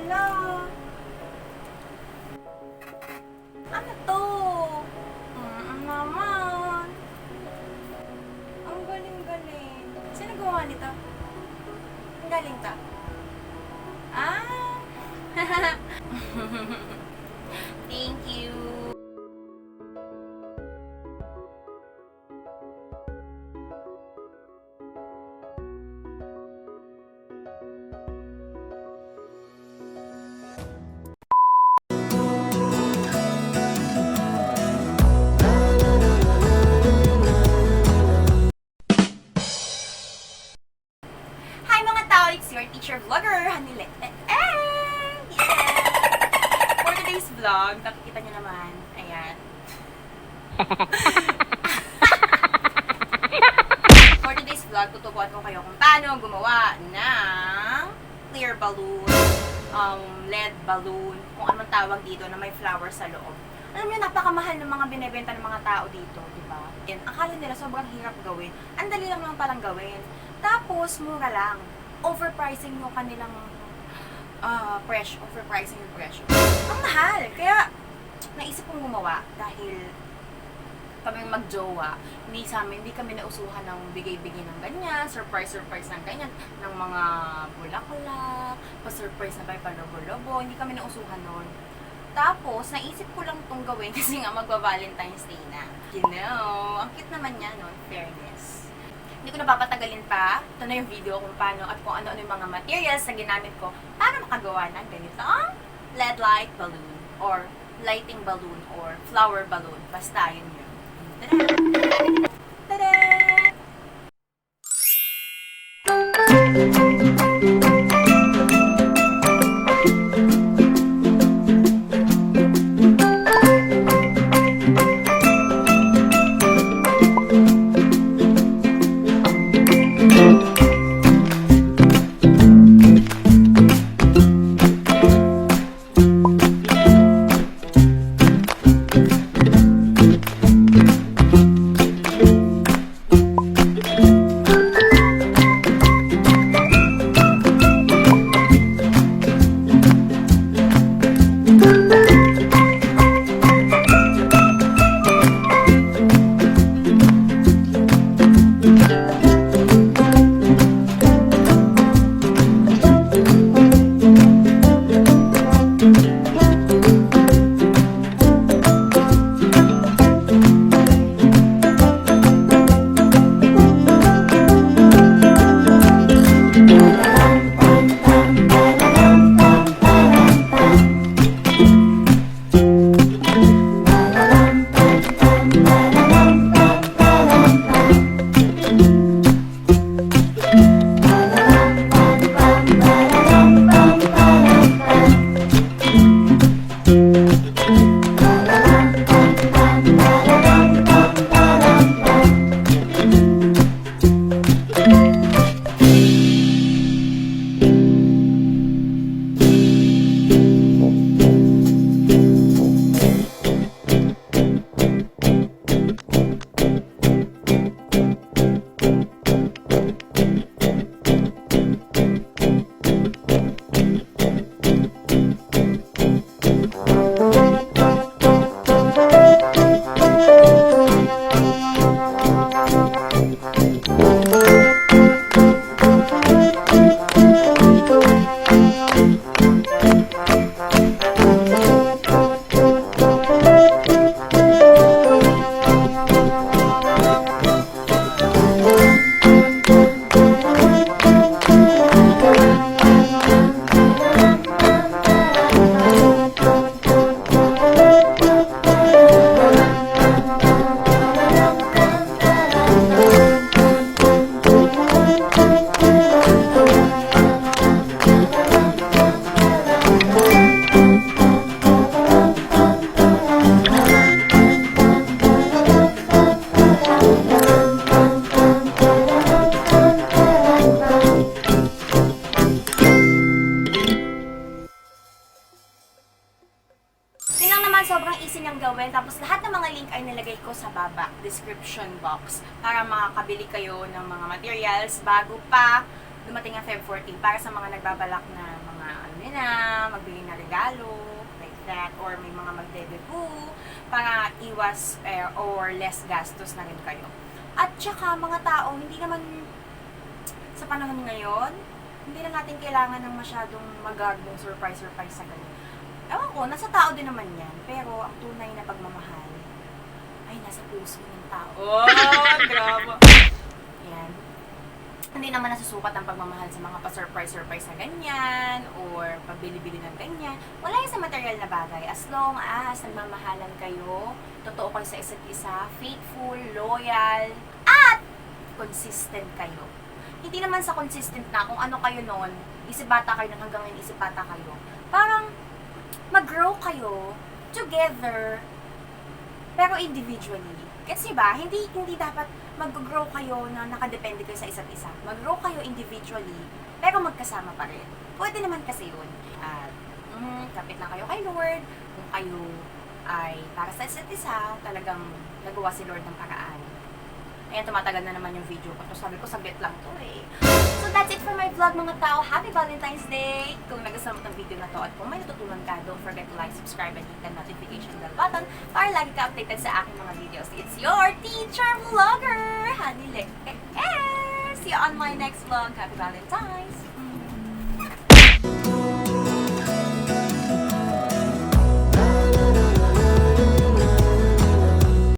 Hala. Ano to? Naman. Ang galing-galing. Sino gawa nito? Ang galing ka? Ah! Thank you. Hi mga tao, it's your teacher vlogger, Hanile. For today's vlog, nakikita niyo naman, ayan. For today's vlog, tutubuan ko kayo kung paano gumawa ng clear balloon, LED balloon, kung anong tawag dito na may flower sa loob. Alam niyo, napakamahal ng mga binebenta ng mga tao dito, di ba? And akala nila sobrang hirap gawin. Ang dali lang naman palang gawin. Tapos, mura lang. Overpricing yung kanilang presyo. Overpricing yung presyo. Ang mahal! Kaya, naisip kong gumawa dahil kaming magjowa, hindi kami nausuhan ng bigay-bigay ng ganyan, surprise ng ganyan, ng mga bulaklak, pa-surprise na by panobo-lobo, hindi kami nausuhan nun. Tapos, naisip ko lang itong gawin kasi nga magba-Valentine's Day na. You know, ang cute naman niya, no? Fairness. Hindi ko na papatagalin pa. Ito na yung video kung paano at kung ano-ano yung mga materials na ginamit ko para makagawa ng ganitong LED light balloon or lighting balloon or flower balloon. Basta yun yun. Tada! Tada! sobrang easy niyang gawin. Tapos lahat ng mga link ay nilagay ko sa baba, description box, para makakabili kayo ng mga materials bago pa dumating ang Feb 14 para sa mga nagbabalak na mga ano magbigay na regalo, like that, or may mga magdedebut, para iwas or less gastos na rin kayo. At saka, mga tao, hindi naman sa panahon ngayon, hindi na natin kailangan ng masyadong magagong surprise sa ganun. Ewan ko, nasa tao din naman yan, pero ang tunay na pagmamahal ay nasa puso ng tao. Oh, drama! Yan. Hindi naman nasusukat ang pagmamahal sa mga pa-surprise na ganyan, or pabili-bili ng ganyan. Wala yan sa material na bagay. As long as nagmamahalan kayo, totoo kayo sa isa't isa, faithful, loyal, at consistent kayo. Hindi naman sa consistent na kung ano kayo noon, isip-bata kayo nun hanggang ngayon isip-bata kayo. Parang mag-grow kayo together, pero individually. Kasi ba, hindi dapat mag-grow kayo na nakadepende kayo sa isa't isa. Mag-grow kayo individually, pero magkasama pa rin. Pwede naman kasi yun. At, kapit lang kayo kay Lord. Kung kayo ay para sa isa't isa, talagang nagawa si Lord ng paraan. Ayan, tumatagal na naman yung video ko. So, sabi ko, saglit lang to eh. So, that's it for my vlog, mga tao. Happy Valentine's Day! Kung nagustuhan mo ng video na to at kung may natutunan ka, don't forget to like, subscribe, and hit the notification bell button para lagi ka updated sa aking mga videos. It's your teacher vlogger, Honey Lick. See you on my next vlog. Happy Valentine's!